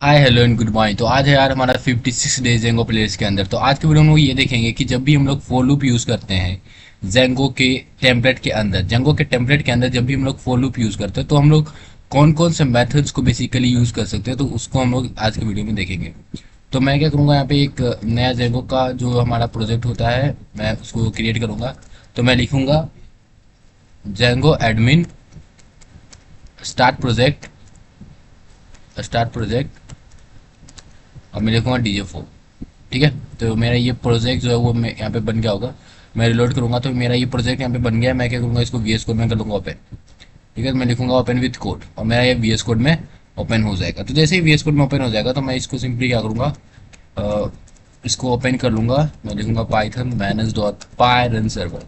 Hi hello and good morning. तो आज है यार हमारा 56 डेज जेंगो प्लेलिस्ट के अंदर। तो आज के वीडियो में हम लोग ये देखेंगे कि जब भी हम लोग फॉर लूप यूज करते हैं जेंगो के टेम्पलेट के अंदर, जेंगो के टेम्पलेट के अंदर जब भी हम लोग फॉर लूप यूज करते हैं तो हम लोग कौन कौन से मेथड्स को बेसिकली यूज कर सकते हैं, तो उसको हम लोग आज के वीडियो में देखेंगे। तो मैं क्या करूँगा, यहाँ पे एक नया जेंगो का जो हमारा प्रोजेक्ट होता है मैं उसको क्रिएट करूँगा। तो मैं लिखूंगा जेंगो एडमिन स्टार्ट प्रोजेक्ट और मैं लिखूंगा DJ4। ठीक है, तो मेरा ये प्रोजेक्ट जो है वो मैं यहाँ पे बन गया होगा। मैं रिलोड करूंगा तो मेरा ये प्रोजेक्ट यहाँ पे बन गया है। मैं क्या करूंगा, इसको VS कोड में कर लूंगा ओपन। ठीक है, तो मैं लिखूंगा ओपन विथ कोड और मेरा ये VS कोड में ओपन हो जाएगा। तो जैसे ही VS कोड में ओपन हो जाएगा तो मैं इसको सिंपली क्या करूंगा, अ, इसको ओपन कर लूंगा। मैं लिखूंगा पाइथन मैनेज डॉट पाई रन सर्वर।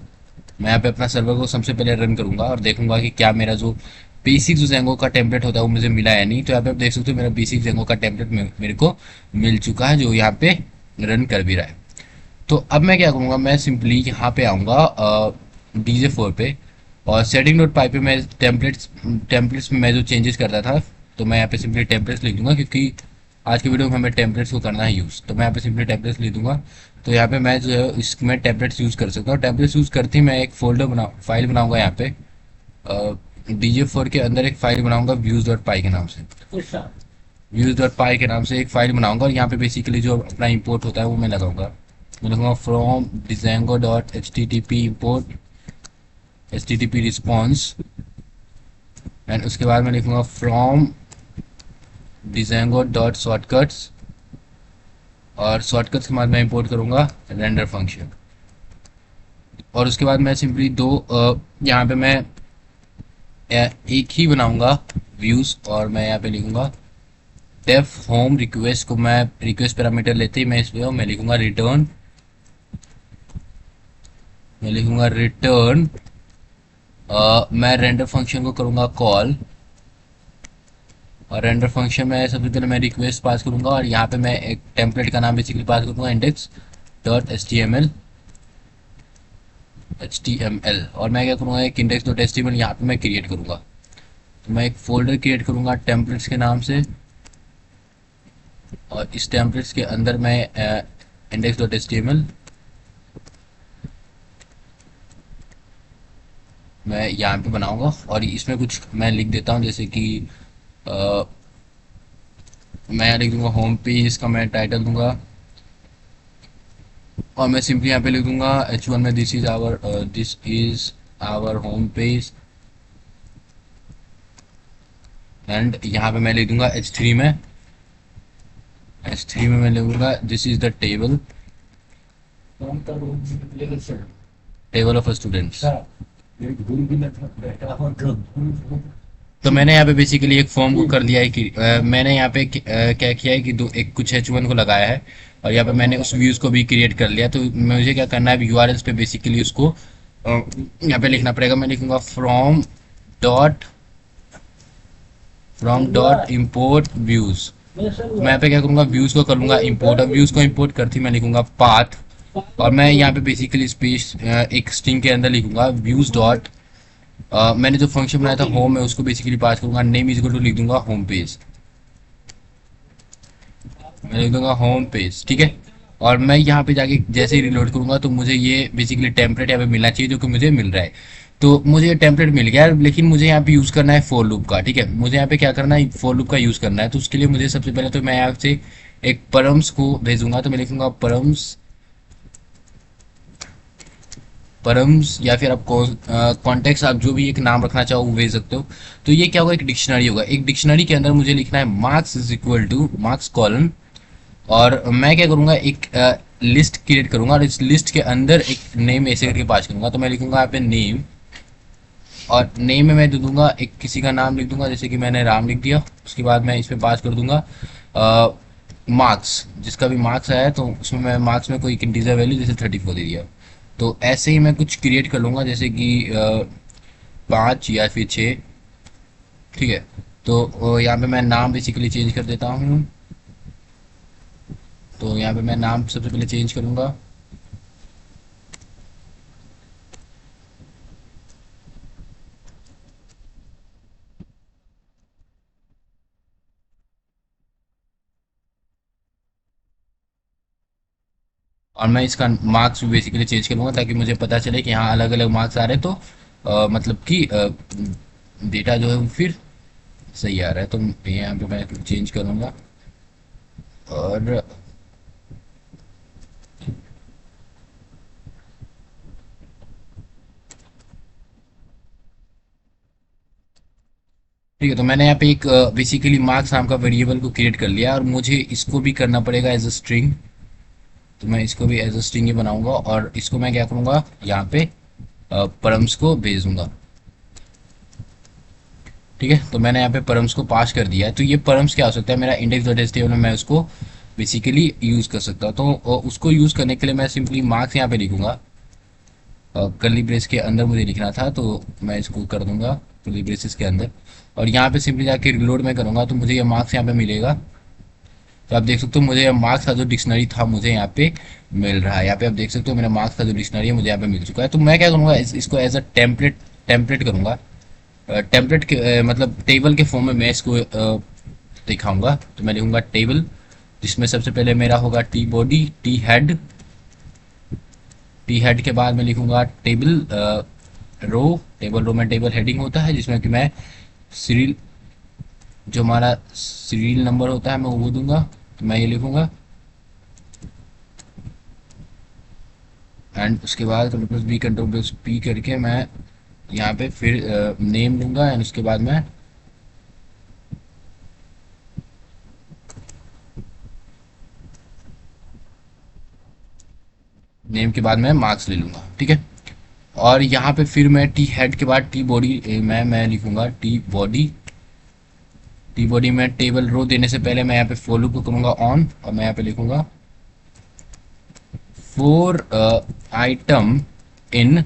मैं यहाँ पे अपना सर्वर को सबसे पहले रन करूंगा और देखूंगा कि क्या मेरा जो बेसिक जो जेंगो का टेम्पलेट होता है वो मुझे मिला है नहीं। तो यहाँ पे आप देख सकते हो मेरा बेसिक जेंगो का टेम्पलेट मेरे को मिल चुका है, जो यहाँ पे रन कर भी रहा है। तो अब मैं क्या करूँगा, मैं सिंपली यहाँ पे आऊँगा DJ4 पे और सेटिंग डॉट पाई पे मैं टेम्पलेट्स में मैं जो चेंजेस करता था, तो मैं यहाँ पे सिंपली टेम्पलेट्स लिख दूंगा क्योंकि आज के वीडियो में हमें टेम्पलेट्स को करना है यूज़। तो मैं यहाँ पे सिंपली टेम्पलेट्स लिख दूंगा। तो यहाँ पे मैं जो है इसमें टेम्पलेट्स यूज़ कर सकता हूँ। टेम्पलेट्स यूज़ करते ही मैं एक फाइल बनाऊंगा यहाँ पे, DJ4 के अंदर एक फाइल बनाऊंगा व्यूज डॉट पाई के नाम से। व्यूज डॉट पाई के नाम से एक फाइल बनाऊंगा और यहाँ पे बेसिकली जो अपना इंपोर्ट होता है वो मैं लगाऊंगा। मैं लिखूंगा from Django dot HTTP import HTTP response and उसके बाद मैं लिखूंगा फ्रॉम डिजेंगो डॉट शॉर्टकट्स और शॉर्टकट्स के बाद मैं इंपोर्ट करूंगा रेंडर फंक्शन। और उसके बाद मैं सिंपली यहाँ पे मैं एक ही बनाऊंगा व्यूज और मैं यहाँ पे लिखूंगा डेफ होम रिक्वेस्ट को मैं रिक्वेस्ट पैरामीटर लेते ही मैं इसमें मैं लिखूंगा रिटर्न। मैं लिखूंगा रिटर्न, मैं रेंडर फंक्शन को करूंगा कॉल और रेंडर फंक्शन में सबसे पहले मैं रिक्वेस्ट पास करूंगा और यहाँ पे मैं एक टेम्पलेट का नाम बेसिकली पास करूंगा index dot H T M L और मैं क्या करूंगा एक इंडेक्स डॉट HTML यहाँ पे मैं क्रिएट करूंगा। तो मैं एक फोल्डर क्रिएट करूंगा टेम्पलेट्स के नाम से और इस टेम्पलेट्स के अंदर मैं इंडेक्स डॉट HTML मैं यहाँ पे बनाऊंगा और इसमें कुछ मैं लिख देता हूँ, जैसे कि अ, मैं यहाँ लिख दूंगा होम पेज, इसका मैं टाइटल दूंगा और मैं सिंपली यहाँ पे लिख दूंगा H1 में this is our home page and यहाँ पे मैं लिख दूंगा H3 में मैं लिखूंगा this is the table of students. तो मैंने यहाँ पे बेसिकली एक फॉर्म को कर दिया है कि मैंने यहाँ पे क्या किया है कि दो एक कुछ H1 को लगाया है और यहाँ पे मैंने उस व्यूज को भी क्रिएट कर लिया। तो मुझे क्या करना है, अब URLs पे बेसिकली उसको यहाँ पे लिखना पड़ेगा। मैं लिखूंगा dot from dot import views. मैं यहाँ पे क्या करूंगा, व्यूज को कर लूंगा इम्पोर्ट। अब व्यूज को इम्पोर्ट करते ही मैं लिखूंगा पाथ और मैं यहाँ पे बेसिकली स्पेस एक स्ट्रिंग के अंदर लिखूंगा व्यूज डॉट, मैंने जो फंक्शन बनाया था होम है उसको बेसिकली पास करूंगा नेम इज इक्वल टू लिख दूंगा होम पेज। मैं लिख दूंगा होम पेज, ठीक है। और मैं यहाँ पे जाके जैसे ही रिलोड करूंगा तो मुझे ये बेसिकली टेम्पलेट यहाँ पे मिलना चाहिए जो कि मुझे मिल रहा है। तो मुझे ये टेम्पलेट मिल गया है, लेकिन मुझे यहाँ पे यूज करना है फॉर लूप का। ठीक है, मुझे यहाँ पे क्या करना है, फॉर लूप का यूज करना है। तो उसके लिए मुझे सबसे पहले तो मैं यहाँ से एक परम्स को भेजूंगा। तो मैं लिखूंगा परम्स या फिर आप कॉन्टेक्स्ट, आप जो भी एक नाम रखना चाहो वो भेज सकते हो। तो ये क्या होगा, एक डिक्शनरी होगा। एक डिक्शनरी के अंदर मुझे लिखना है marks is equal two marks colon और मैं क्या करूंगा एक लिस्ट क्रिएट करूंगा और इस लिस्ट के अंदर एक नेम ऐसे करके पास करूंगा। तो मैं लिखूंगा यहाँ पे नेम और नेम में मैं दे दूंगा एक किसी का नाम लिख दूंगा, जैसे कि मैंने राम लिख दिया। उसके बाद मैं इसमें पास कर दूंगा मार्क्स, जिसका भी मार्क्स आया है तो उसमें मैं मार्क्स में कोई इंटीजर वैल्यू जैसे 34 दे दिया। तो ऐसे ही मैं कुछ क्रिएट कर लूंगा, जैसे कि 5 या फिर 6। ठीक है, तो यहाँ पे मैं नाम बेसिकली चेंज कर देता हूँ। तो यहाँ पे मैं नाम सबसे पहले चेंज करूंगा। और मैं इसका मार्क्स भी बेसिकली चेंज करूँगा ताकि मुझे पता चले कि हाँ अलग अलग मार्क्स आ रहे हैं, तो मतलब कि डेटा जो है वो फिर सही आ रहा है। तो यहाँ पे मैं चेंज करूँगा। और ठीक है, तो मैंने यहाँ पे एक बेसिकली मार्क्स नाम का वेरिएबल को क्रिएट कर लिया, और मुझे इसको भी करना पड़ेगा एज अ स्ट्रिंग। तो मैं इसको भी एज अ स्ट्रिंग ही बनाऊंगा, और इसको मैं क्या करूँगा, यहाँ पे परम्स को भेज दूंगा। ठीक है, तो मैंने यहाँ पे परम्स को पास कर दिया है। तो ये परम्स क्या हो सकता है, मेरा इंडेक्स डॉट एचटीएमएल में मैं उसको बेसिकली यूज़ कर सकता हूँ। तो उसको यूज़ करने के लिए मैं सिंपली मार्क्स यहाँ पे लिखूंगा। कर्ली ब्रेस के अंदर मुझे लिखना था, तो मैं इसको कर दूंगा कर्ली ब्रेसेस के अंदर। और यहाँ पे सिंपली जाके रिलोड में करूँगा, तो मुझे ये मार्क्स यहाँ पे मिलेगा। तो आप देख सकते हो मुझे मार्क्स का जो डिक्शनरी था मुझे यहाँ पे मिल रहा है। यहाँ पे आप देख सकते हो मेरा मार्क्स का जो डिक्शनरी है मुझे यहाँ पे मिल चुका है। तो मैं क्या करूँगा, इसको एज अ टेम्पलेट करूँगा। टेम्पलेट के मतलब टेबल के फॉर्म में मैं इसको दिखाऊंगा। तो मैं लिखूंगा टेबल, जिसमें सबसे पहले मेरा होगा T body, T head. T head के बाद मैं लिखूंगा टेबल रो। टेबल रो में टेबल हेडिंग होता है, जिसमें कि मैं सीरियल, जो हमारा सीरियल नंबर होता है मैं वो दूंगा। तो मैं ये लिखूंगा, एंड उसके बाद control plus B, control plus P करके मैं यहाँ पे फिर नेम लूंगा, एंड उसके बाद मैं नेम के बाद मैं मार्क्स ले लूंगा। ठीक है, और यहाँ पे फिर मैं टी हेड के बाद टी बॉडी मैं लिखूंगा टी बॉडी। टी बॉडी में टेबल रो देने से पहले मैं यहाँ पे फॉर लूप को करूंगा ऑन, और मैं यहाँ पे लिखूंगा फोर आइटम इन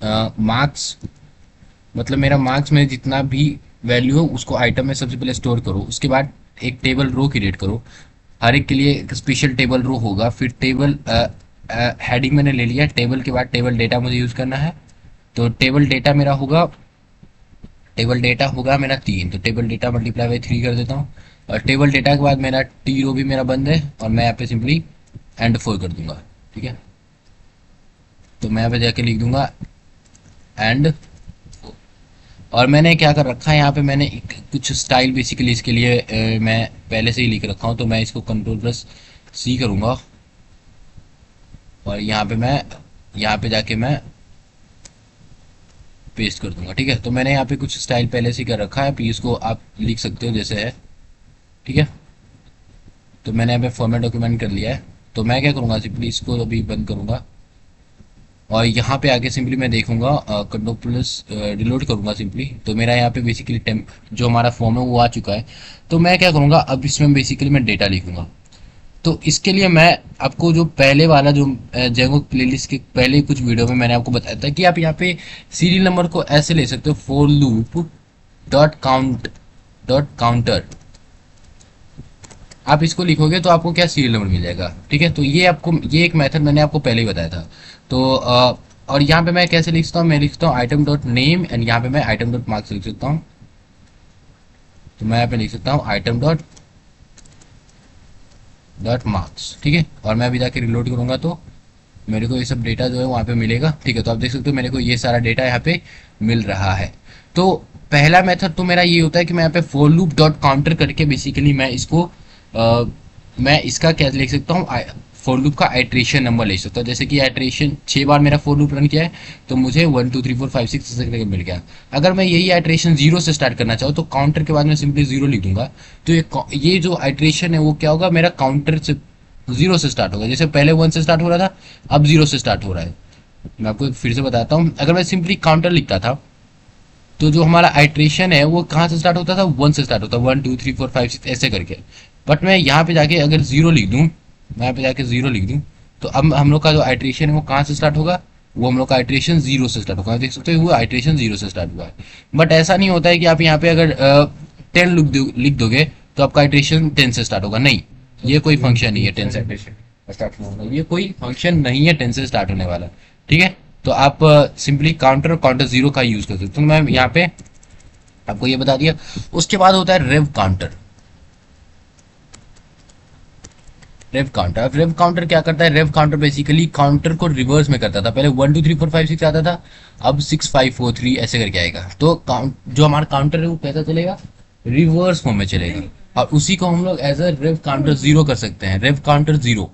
मार्क्स। मतलब मेरा मार्क्स में जितना भी वैल्यू हो उसको आइटम में सबसे पहले स्टोर करो। उसके बाद एक टेबल रो क्रिएट करो, हर एक के लिए एक स्पेशल टेबल रो होगा। फिर टेबल हेडिंग मैंने ले लिया, टेबल के बाद टेबल डेटा मुझे यूज़ करना है। तो टेबल डेटा होगा मेरा 3, तो टेबल डेटा मल्टीप्लाई बाई 3 कर देता हूँ। और टेबल डेटा के बाद मेरा टी रो भी मेरा बंद है, और मैं यहाँ पे सिंपली एंड 4 कर दूंगा। ठीक है, तो मैं यहाँ पे जाके लिख दूंगा एंड। और मैंने क्या कर रखा है यहाँ पे, मैंने कुछ स्टाइल बेसिकली इसके लिए मैं पहले से ही लिख रखा हूँ। तो मैं इसको कंट्रोल प्लस सी करूँगा, और यहाँ पे जाके मैं पेस्ट कर दूंगा। ठीक है, तो मैंने यहाँ पे कुछ स्टाइल पहले से ही कर रखा है, प्लीज इसको आप लिख सकते हो जैसे है। ठीक है, तो मैंने यहाँ पे फॉर्मेट डॉक्यूमेंट कर लिया है। तो मैं क्या करूँगा, सिंपली इसको अभी बंद करूँगा, और यहाँ पे आके सिंपली मैं देखूंगा कंट्रोल प्लस रिलोड करूंगा सिंपली। तो मेरा यहाँ पे बेसिकली टेम्प जो हमारा फॉर्म है वो आ चुका है। तो मैं क्या करूँगा, अब इसमें बेसिकली मैं डेटा लिखूंगा। तो इसके लिए मैं आपको जो पहले वाला जो जेंगो प्लेलिस्ट के पहले कुछ वीडियो में मैंने आपको बताया था कि आप यहाँ पे सीरियल नंबर को ऐसे ले सकते हो, फोर लूप डॉट काउंटर। आप इसको लिखोगे तो आपको क्या सीरियल नंबर मिल जाएगा। ठीक है, तो ये एक मेथड मैंने आपको पहले ही बताया था। तो और यहाँ पे मैं कैसे लिखता हूँ, मैं लिखता हूँ आइटम डॉट नेम, एंड यहाँ पे मैं आइटम डॉट मार्क्स लिख सकता हूँ। तो मैं यहाँ पे लिख सकता हूँ आइटम डॉट मार्क्स। ठीक है, और मैं अभी जाके रिलोड करूंगा तो मेरे को ये सब डेटा जो है वहाँ पे मिलेगा। ठीक है, तो आप देख सकते हो मेरे को ये सारा डेटा यहाँ पे मिल रहा है। तो पहला मेथड तो मेरा ये होता है कि मैं यहाँ पे फॉर लूप डॉट काउंटर करके बेसिकली मैं इसको मैं इसका क्या लिख सकता हूँ, फॉर लूप का आइट्रेशन नंबर ले सकता हूँ। जैसे कि आइट्रेशन 6 बार मेरा फॉर लूप रन किया है, तो मुझे 1 2 3 4 5 6 ऐसे करके मिल गया। अगर मैं यही आइट्रेशन 0 से स्टार्ट करना चाहूँ तो काउंटर के बाद मैं सिंपली 0 लिख दूंगा। तो ये जो आइट्रेशन है वो क्या होगा, मेरा काउंटर से 0 से स्टार्ट होगा। जैसे पहले 1 से स्टार्ट हो रहा था, अब 0 से स्टार्ट हो रहा है। मैं आपको फिर से बताता हूँ, अगर मैं सिंपली काउंटर लिखता था तो जो हमारा आइट्रेशन है वो कहाँ से स्टार्ट होता था, 1 से स्टार्ट होता, 1 2 3 4 5 6 ऐसे करके। बट मैं यहाँ पे जाके अगर 0 लिख दूँ, मैं यहाँ पे जाके 0 लिख दूँ, तो अब हम लोग का जो आइट्रेशन है वो कहाँ से स्टार्ट होगा, वो हम लोग का आइट्रेशन 0 से स्टार्ट होगा। देख सकते हो वो आइट्रेशन 0 से स्टार्ट हुआ है। बट ऐसा नहीं होता है कि आप यहाँ पे अगर 10 लिख दोगे तो आपका आइट्रेशन 10 से स्टार्ट होगा। नहीं, ये कोई फंक्शन नहीं है 10 से स्टार्ट होने वाला, ये कोई फंक्शन नहीं है 10 से स्टार्ट होने वाला। ठीक है, तो आप सिंपली काउंटर और काउंटर 0 का यूज कर सकते हो। तो मैं यहाँ पे आपको ये बता दिया। उसके बाद होता है रेव काउंटर। रेव काउंटर। अब रेव काउंटर क्या करता है, रेव काउंटर बेसिकली काउंटर को रिवर्स में करता था। पहले 1 2 3 4 5 6 आता था, अब 6 5 4 3 ऐसे करके आएगा। तो काउंट जो हमारा काउंटर है वो कैसा चलेगा, रिवर्स फॉर्म में चलेगा। और उसी को हम लोग as a rev counter zero कर सकते हैं, रेव काउंटर जीरो।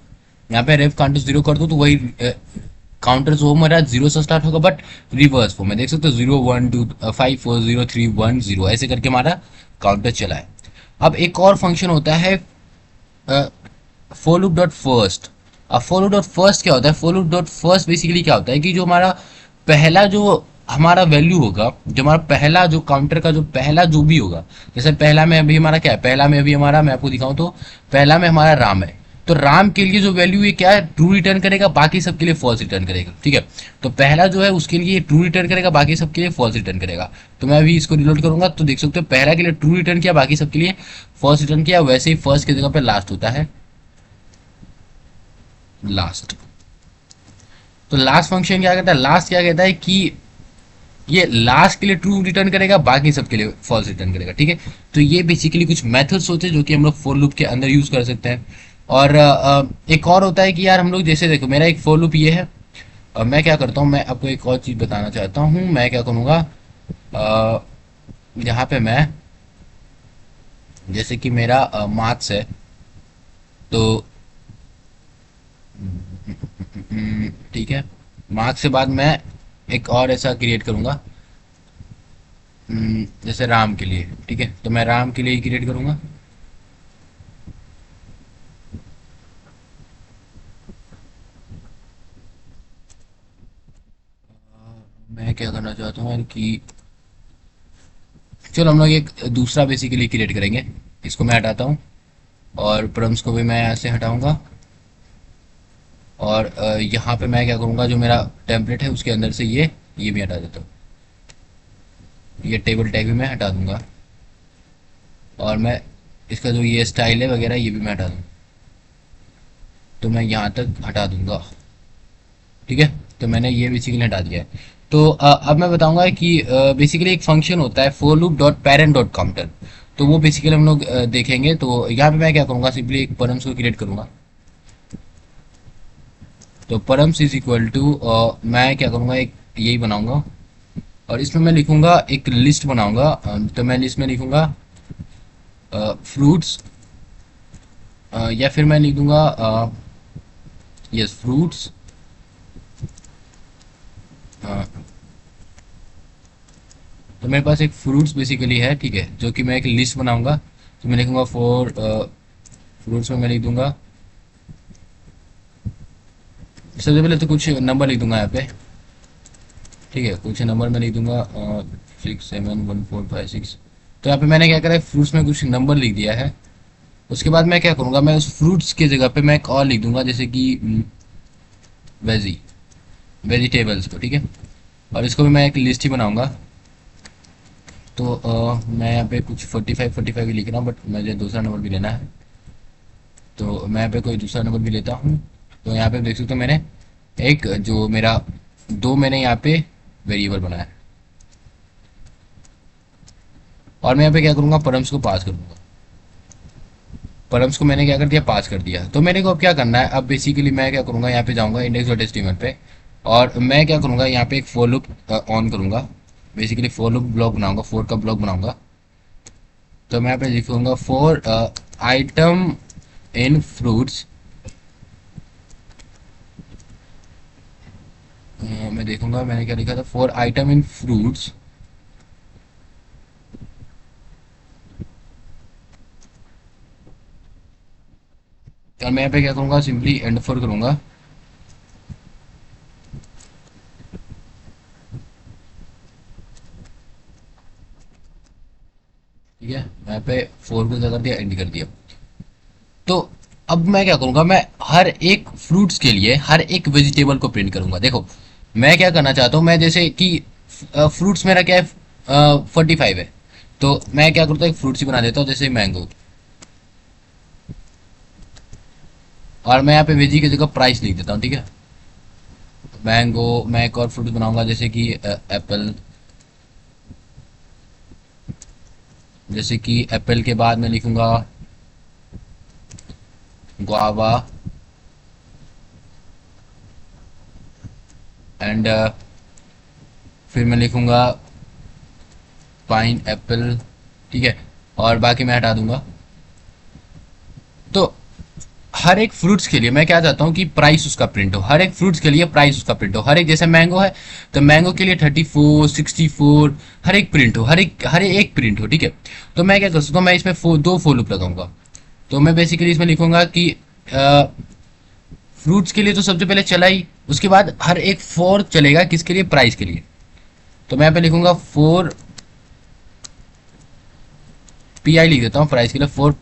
यहाँ पे रेव काउंटर जीरो कर दो तो वही काउंटर जो हमारा जीरो से स्टार्ट होगा, बट रिवर्स फॉर्म में देख सकते हो, 0 1 2 5 4 0 3 1 0 ऐसे करके हमारा काउंटर चला है। अब एक और फंक्शन होता है फॉर लूप डॉट फर्स्ट। अब फॉर लूप डॉट फर्स्ट क्या होता है, for loop dot first basically क्या होता है कि जो हमारा पहला जो हमारा वैल्यू होगा, जो हमारा पहला जो काउंटर का जो पहला जो भी होगा, जैसे पहला में अभी हमारा क्या है, पहला में अभी हमारा मैं आपको दिखाऊं तो पहला में हमारा राम है। तो राम के लिए जो वैल्यू है क्या है, ट्रू रिटर्न करेगा, बाकी सबके लिए फॉल्स रिटर्न करेगा। ठीक है, तो पहला जो है उसके लिए ट्रू रिटर्न करेगा, बाकी सबके लिए फॉल्स रिटर्न करेगा। तो मैं अभी इसको रिलोड करूंगा तो देख सकते हो पहला के लिए ट्रू रिटर्न किया, बाकी सबके लिए फॉल्स रिटर्न किया। वैसे ही फर्स्ट की जगह पे लास्ट होता है लास्ट। तो लास्ट फंक्शन क्या करता है, लास्ट क्या कहता है कि ये लास्ट के लिए ट्रू रिटर्न करेगा, बाकी सबके लिए फॉल्स रिटर्न करेगा। ठीक है, तो ये बेसिकली कुछ मेथड्स होते हैं जो कि हम लोग फॉर लूप के अंदर यूज कर सकते हैं। और एक और होता है कि यार हम लोग जैसे देखो मेरा एक फॉर लूप ये है, मैं क्या करता हूँ, मैं आपको एक और चीज बताना चाहता हूँ। मैं क्या करूँगा, यहाँ पे मैं जैसे कि मेरा मार्क्स है, तो ठीक है, मार्क्स के बाद मैं एक और ऐसा क्रिएट करूँगा जैसे राम के लिए। ठीक है, तो मैं राम के लिए ही क्रिएट करूँगा। मैं क्या करना चाहता हूँ कि चलो हम लोग एक दूसरा बेसिकली क्रिएट करेंगे। इसको मैं हटाता हूँ और प्रम्स को भी मैं यहाँ से हटाऊंगा। और यहाँ पे मैं क्या करूँगा, जो मेरा टेम्पलेट है उसके अंदर से ये भी हटा देता हूँ। ये टेबल टैग भी मैं हटा दूंगा और मैं इसका जो ये स्टाइल है वगैरह ये भी मैं हटा दूँ, तो मैं यहाँ तक हटा दूंगा। ठीक है, तो मैंने ये बेसिकली हटा दिया है। तो अब मैं बताऊंगा कि बेसिकली एक फंक्शन होता है for loop dot parent dot counter. तो वो बेसिकली हम लोग देखेंगे। तो यहाँ पे मैं क्या करूँगा, सिंपली एक परम्स को क्रिएट करूँगा। तो परम्स इज इक्वल टू मैं क्या करूँगा, एक यही बनाऊंगा और इसमें मैं लिखूंगा एक लिस्ट बनाऊंगा। तो मैं लिस्ट में लिखूंगा फ्रूट्स, या फिर मैं लिख दूंगा यस फ्रूट्स। तो मेरे पास एक फ्रूट्स बेसिकली है, ठीक है, जो कि मैं एक लिस्ट बनाऊंगा। तो मैं लिखूंगा फॉर फ्रूट्स में मैं लिख दूंगा, सबसे पहले तो कुछ नंबर लिख दूंगा यहाँ पे। ठीक है, कुछ नंबर मैं लिख दूंगा 6 7 1 4 5 6। तो यहाँ पे मैंने क्या करा है, फ्रूट्स में कुछ नंबर लिख दिया है। उसके बाद मैं क्या करूँगा, मैं उस फ्रूट्स की जगह पे मैं एक और लिख दूंगा, जैसे कि वेजिटेबल्स को। ठीक है, और इसको भी मैं एक लिस्ट ही बनाऊंगा। तो मैं यहाँ पे कुछ 45 ही लिख रहा हूँ, बट मुझे दूसरा नंबर भी लेना है, तो मैं यहाँ पे कोई दूसरा नंबर भी लेता हूँ। तो यहाँ पे देख सकते हो मैंने एक जो मेरा दो मैंने यहाँ पे वेरिएबल बनाया है। और मैं यहाँ पे क्या करूँगा, परम्स को पास कर दूंगा। परम्स को मैंने क्या कर दिया, पास कर दिया। तो मेरे को अब क्या करना है, अब बेसिकली मैं क्या करूँगा, यहाँ पे जाऊँगा index.html पे और मैं क्या करूँगा, यहाँ पे एक फॉर लूप ऑन करूँगा। बेसिकली फॉर लूप ब्लॉक बनाऊंगा, फॉर का ब्लॉक बनाऊंगा। तो मैं यहाँ पे लिखूंगा फॉर आइटम इन फ्रूट्स। मैं देखूंगा मैंने क्या लिखा था, फॉर आइटम इन फ्रूट्स। और मैं यहाँ पे क्या करूँगा, सिंपली एंड फॉर करूँगा। ठीक है, मैं यहाँ पे फोर को क्या कर दिया, एंड कर दिया। तो अब मैं क्या करूँगा, मैं हर एक फ्रूट्स के लिए हर एक वेजिटेबल को प्रिंट करूँगा। देखो मैं क्या करना चाहता हूँ, मैं जैसे कि फ्रूट्स मेरा क्या है 45 है, तो मैं क्या करता हूँ, एक फ्रूट्स ही बना देता हूँ जैसे मैंगो। और मैं यहाँ पे वेजी की जगह प्राइस लिख देता हूँ। ठीक है, मैंगो। मैं एक और फ्रूट बनाऊंगा जैसे कि एप्पल। जैसे कि एप्पल के बाद मैं लिखूंगा गुआवा। एंड फिर मैं लिखूंगा पाइन एप्पल, ठीक है, और बाकी मैं हटा दूंगा। तो हर एक फ्रूट्स के लिए मैं क्या चाहता हूँ कि प्राइस उसका प्रिंट हो, हर एक फ्रूट्स के लिए प्राइस उसका प्रिंट हो, हर एक, जैसे मैंगो है तो मैंगो के लिए 34 64 हर एक प्रिंट हो, हर एक प्रिंट हो, ठीक है। तो मैं क्या कर सकता हूँ, मैं इसमें दो फॉर लूप लगाऊंगा। तो मैं बेसिकली इसमें लिखूंगा कि फ्रूट्स के लिए तो सबसे पहले चला ही, उसके बाद हर एक फोर चलेगा किसके लिए, प्राइस के लिए। तो मैं यहाँ पे लिखूंगा फोर पी आई, लिख देता हूँ प्राइस के लिए, four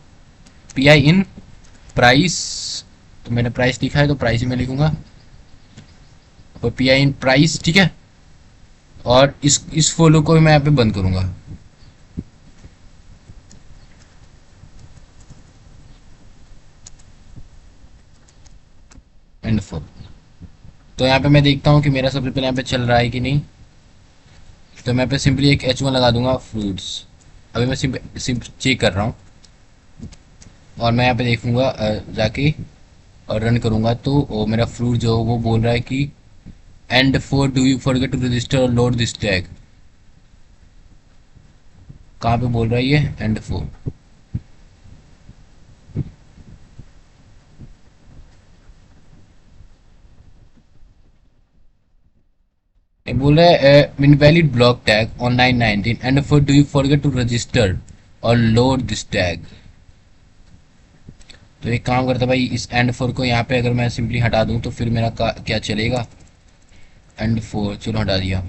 P I in price. तो मैंने प्राइस लिखा है तो प्राइस ही मैं लिखूंगा, और पी आई इन प्राइस, ठीक है। और इस फॉलो को मैं यहाँ पे बंद करूंगा। And four. तो यहाँ पे मैं देखता हूँ कि मेरा सबसे पहले यहाँ पे चल रहा है कि नहीं। तो मैं यहाँ पे सिंपली एक H1 लगा दूंगा फ्रूट्स। अभी मैं सिंप चेक कर रहा हूँ, और मैं यहाँ पे देखूंगा जाके और रन करूंगा तो मेरा फ्रूट जो वो बोल रहा है कि end for do you forget to register or load this tag. कहाँ पे बोल रहा है ये, एंड फोर। ये बोल रहा है invalid block tag on 919 end for do you forget to register or load this tag. तो एक काम करता भाई, इस एंड फोर को यहाँ पे अगर मैं सिंपली हटा दूँ तो फिर मेरा क्या चलेगा, एंड फोर चलो हटा दिया।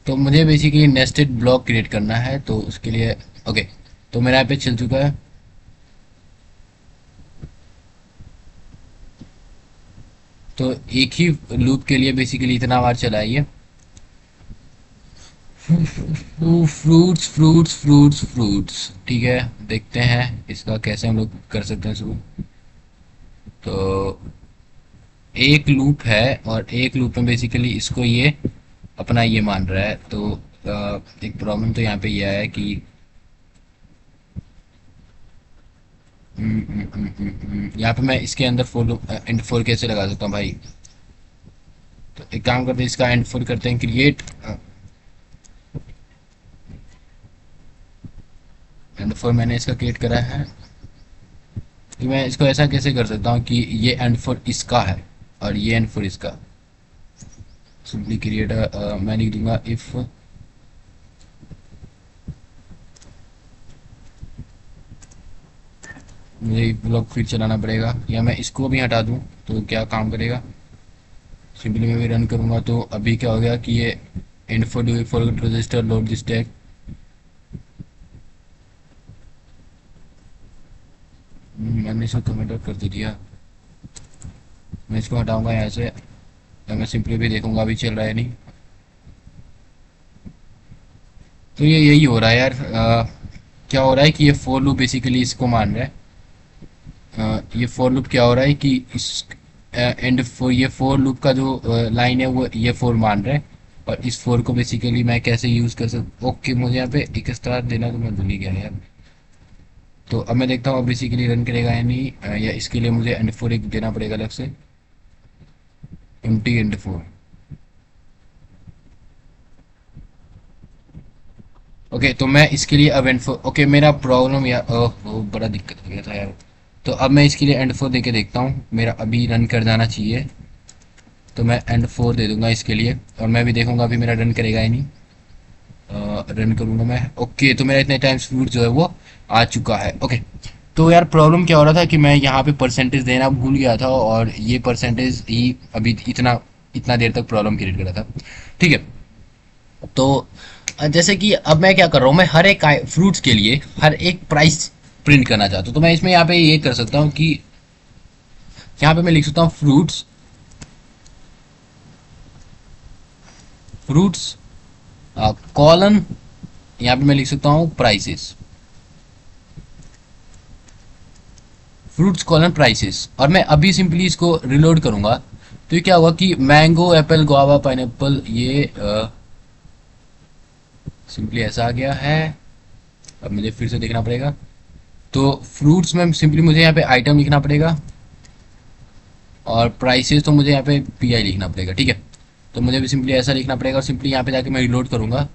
तो मुझे बेसिकली नेस्टेड ब्लॉक क्रिएट करना है, तो उसके लिए ओके। तो मेरा यहाँ पे चल चुका है। तो एक ही लूप के लिए बेसिकली इतना बार चला है ये, फ्रूट्स फ्रूट्स फ्रूट्स फ्रूट्स, ठीक है। देखते हैं इसका कैसे हम लोग कर सकते हैं शुरू। तो एक लूप है, और एक लूप में बेसिकली इसको ये अपना ये मान रहा है। तो एक प्रॉब्लम तो यहाँ पे ये है कि यहाँ पे मैं इसके अंदर फोर एंड फोर कैसे लगा सकता हूँ भाई। तो एक काम करते हैं, इसका एंड फोर करते हैं क्रिएट एंड फोर। मैंने इसका क्रिएट करा है, तो मैं इसको ऐसा कैसे कर सकता हूँ कि ये एंड फोर इसका है और ये एंड फोर इसका। सिंपली क्रिएट मैं लिख दूंगा इफ मुझे ब्लॉक फिर चलाना पड़ेगा, या मैं इसको भी हटा दूं तो क्या काम करेगा। सिंपली मैं भी रन करूंगा तो अभी क्या हो गया कि ये and for do forget register load this tag. मैंने इसको कमेंट आउट कर दिया। मैं इसको हटाऊंगा यहाँ से, या मैं सिंपली भी देखूंगा अभी चल रहा है नहीं। तो ये यही हो रहा है यार। क्या हो रहा है कि ये फोर लूप बेसिकली इसको मान रहा है। ये फोर लूप क्या हो रहा है कि इस एंड फोर, ये फोर लूप का जो लाइन है वो ये फोर मान रहा है। और इस फोर को बेसिकली मैं कैसे यूज़ कर सकता, ओके मुझे यहाँ पे एक स्टार देना तो मैं भूल ही गया यार। तो अब मैं देखता हूँ अब बेसिकली रन करेगा या नहीं, या इसके लिए मुझे एंड फोर एक देना पड़ेगा अलग से, एम्प्टी एंड फोर। ओके तो मैं इसके लिए अब एंड फोर, ओके मेरा प्रॉब्लम यार वो बड़ा दिक्कत हो गया था यार। तो अब मैं इसके लिए एंड फोर दे के देखता हूँ, मेरा अभी रन कर जाना चाहिए। तो मैं एंड फोर दे दूंगा इसके लिए, और मैं भी देखूंगा अभी मेरा रन करेगा या नहीं। रन करूंगा मैं, ओके तो मेरा इतने टाइम्स फ्रूट जो है वो आ चुका है। ओके तो यार प्रॉब्लम क्या हो रहा था कि मैं यहाँ पे परसेंटेज देना भूल गया था, और ये परसेंटेज ही अभी इतना इतना देर तक प्रॉब्लम क्रिएट कर रहा था, ठीक है। तो जैसे कि अब मैं क्या कर रहा हूँ, मैं हर एक फ्रूट्स के लिए हर एक प्राइस प्रिंट करना चाहता हूँ। तो मैं इसमें यहाँ पे ये कर सकता हूँ कि यहाँ पे मैं लिख सकता हूँ फ्रूट्स फ्रूट्स कॉलन, यहाँ पे मैं लिख सकता हूँ प्राइसेस, फ्रूट्स कॉलन प्राइसेस। और मैं अभी सिंपली इसको रिलोड करूंगा तो ये क्या होगा कि मैंगो एप्पल गुआवा पाइनएप्पल ये सिंपली ऐसा आ गया है। अब मुझे फिर से देखना पड़ेगा। तो फ्रूट्स में सिंपली मुझे यहाँ पे आइटम लिखना पड़ेगा, और प्राइसेस तो मुझे यहाँ पे पी आई लिखना पड़ेगा, ठीक है। तो मुझे भी सिंपली ऐसा लिखना पड़ेगा और सिंपली यहाँ पे जाके मैं रिलोड करूंगा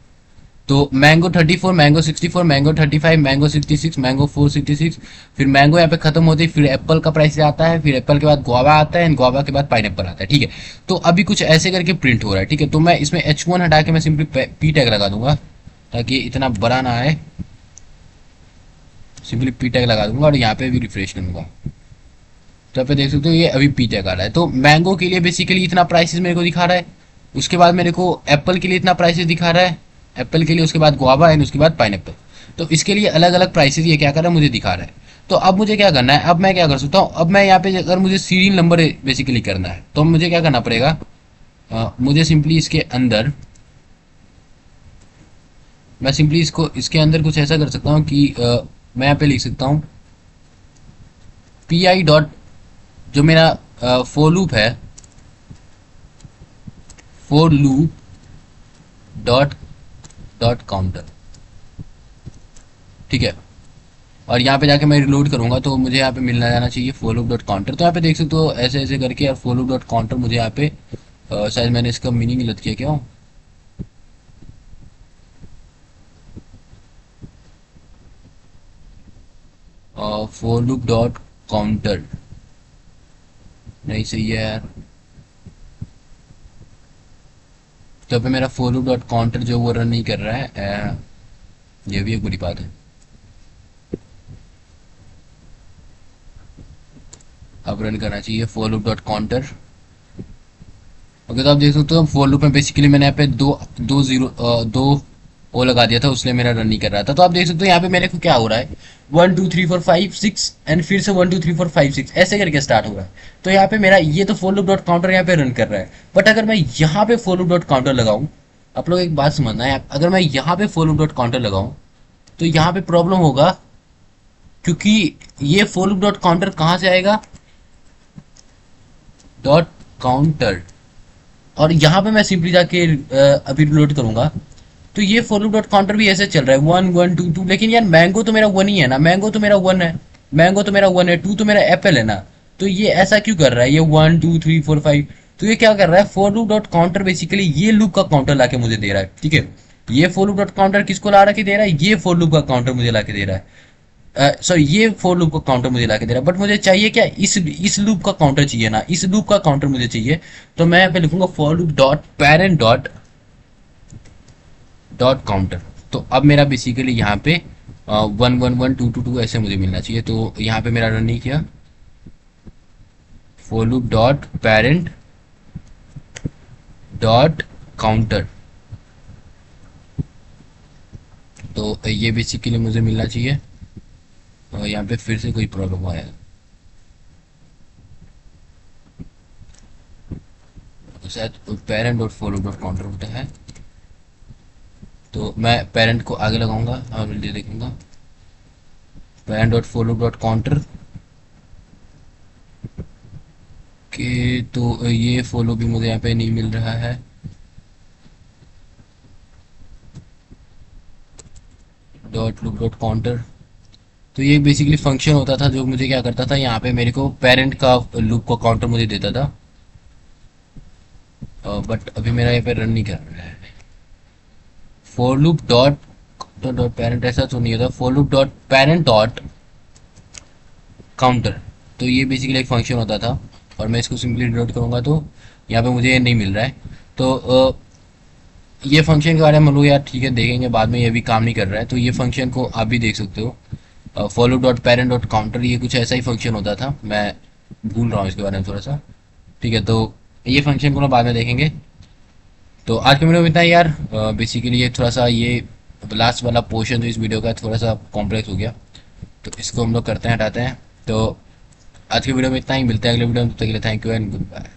तो mango 34, mango 64, mango 35, mango 66, mango 466, फिर मैंगो यहाँ पे खत्म होती है, फिर एप्पल का प्राइस आता है, फिर एप्पल के बाद गुआवा आता है, एंड गुआवा के बाद पाइनएप्पल आता है। ठीक है, तो अभी कुछ ऐसे करके प्रिंट हो रहा है। ठीक है, तो मैं इसमें H1 हटा के मैं सिंपली पी टैग लगा दूंगा ताकि इतना बड़ा ना आए। सिंपली पी टैग लगा दूंगा और यहाँ पे भी रिफ्रेश करूंगा, तो यहाँ पे देख सकते हो ये अभी पी टैग आ रहा है। तो मैंगो के लिए बेसिकली इतना प्राइसेस मेरे को दिखा रहा है, उसके बाद मेरे को एप्पल के लिए इतना प्राइसेस दिखा रहा है, एप्पल के लिए, उसके बाद गुआवा एंड उसके बाद पाइनएप्पल। तो इसके लिए अलग अलग प्राइसेस ये क्या कर रहा है मुझे दिखा रहा है। तो अब मुझे क्या करना है, अब मैं क्या कर सकता हूँ, अब मैं यहाँ पे अगर मुझे सीरियल नंबर बेसिकली करना है तो मुझे क्या करना पड़ेगा, मुझे सिंपली इसके अंदर, मैं सिंपली इसको इसके अंदर कुछ ऐसा कर सकता हूँ कि मैं यहाँ पे लिख सकता हूँ पी आई डॉट, जो मेरा फोर लूप है, for loop dot dot counter. ठीक है, और यहाँ पे जाके मैं रिलोड करूंगा तो मुझे यहाँ पे मिलना जाना चाहिए फोर लूप डॉट काउंटर। तो यहाँ पे देख सकते हो ऐसे ऐसे करके यार फोर लूप डॉट काउंटर मुझे यहाँ पे शायद मैंने इसका मीनिंग गलत किया क्या, फोर लूप डॉट काउंटर नहीं सही है यार। तो पे मेरा फोर लूप डॉट काउंटर जो वो रन नहीं कर रहा है, ये भी एक बुरी बात है। अब रन करना चाहिए for loop dot counter. Okay, तो आप देख सकते हो फोर लूप में बेसिकली मैंने यहाँ पे दो ओ लगा दिया था, उसलिए मेरा रन नहीं कर रहा था। तो आप देख सकते हो यहाँ पे मेरे को क्या हो रहा है, 1 2 3 4 5 6 एंड फिर से 1 2 3 4 5 6 ऐसे करके स्टार्ट हो रहा है। तो यहाँ पे मेरा ये तो फोर लूप डॉट काउंटर यहाँ पे रन कर रहा है, बट अगर मैं यहाँ पे फोर लूप डॉट काउंटर लगाऊं, आप लोग एक बात समझना है, अगर मैं यहाँ पे फोर लूप डॉट काउंटर लगाऊं तो यहाँ पे प्रॉब्लम होगा, क्योंकि ये फोर लूप डॉट काउंटर कहाँ से आएगा, डॉट काउंटर, और यहाँ पे मैं सिंपली जाके अभी रिलोड करूंगा तो ये फॉर लूप डॉट काउंटर भी ऐसे चल रहा है 1 1 2 2, लेकिन यार मैंगो तो मेरा 1 ही है ना, मैंगो तो मेरा 1 है, मैंगो तो मेरा 1 है, 2 तो मेरा एप्पल है ना। तो ये ऐसा क्यों कर रहा है, ये 1 2 3 4 5, तो ये क्या कर रहा है, for loop dot counter basically ये लूप का काउंटर लाके मुझे दे रहा है। ठीक है, ये फॉर लूप डॉट काउंटर किसको ला के दे रहा है, ये फॉर लूप का काउंटर मुझे ला के दे रहा है, सॉरी ये फॉर लूप का काउंटर मुझे ला के दे रहा है, बट मुझे चाहिए क्या, इस लूप का काउंटर चाहिए ना, इस लूप का काउंटर मुझे चाहिए। तो मैं यहाँ पे लिखूंगा for loop dot parent dot dot counter. तो अब मेरा बेसिकली यहाँ पे 1 1 1 2 2 2 ऐसे मुझे मिलना चाहिए। तो यहाँ पे मेरा रन नहीं किया, for loop dot parent dot counter, तो ये बेसिकली मुझे मिलना चाहिए। यहाँ पे फिर से कोई प्रॉब्लम आया, शायद parent dot for loop dot counter होता है। तो मैं पेरेंट को आगे लगाऊंगा और ये देखूंगा parent dot for loop dot counter के, तो ये फॉलो भी मुझे यहाँ पे नहीं मिल रहा है। डॉट लूप डॉट काउंटर, तो ये बेसिकली फंक्शन होता था जो मुझे क्या करता था, यहाँ पे मेरे को पेरेंट का लूप का काउंटर मुझे देता था, बट अभी मेरा यहाँ पे रन नहीं कर रहा है। For loop dot dot parent ऐसा तो नहीं होता, for loop dot parent dot counter, तो ये बेसिकली एक फंक्शन होता था, और मैं इसको सिंपली डिनोट करूंगा तो यहाँ पे मुझे ये नहीं मिल रहा है। तो ये फंक्शन के बारे में हम लोग यार ठीक है देखेंगे बाद में, ये भी काम नहीं कर रहा है। तो ये फंक्शन को आप भी देख सकते हो, follow dot parent dot counter, ये कुछ ऐसा ही फंक्शन होता था, मैं भूल रहा हूँ इसके बारे में थोड़ा सा। ठीक है, तो ये फंक्शन को ना बाद में देखेंगे। तो आज के वीडियो में इतना ही यार, बेसिकली ये थोड़ा सा ये लास्ट वाला पोर्शन जो इस वीडियो का थोड़ा सा कॉम्प्लेक्स हो गया, तो इसको हम लोग करते हैं, हटाते हैं। तो आज की वीडियो में इतना ही, मिलते हैं अगले वीडियो में, तब तक के लिए thank you and good bye.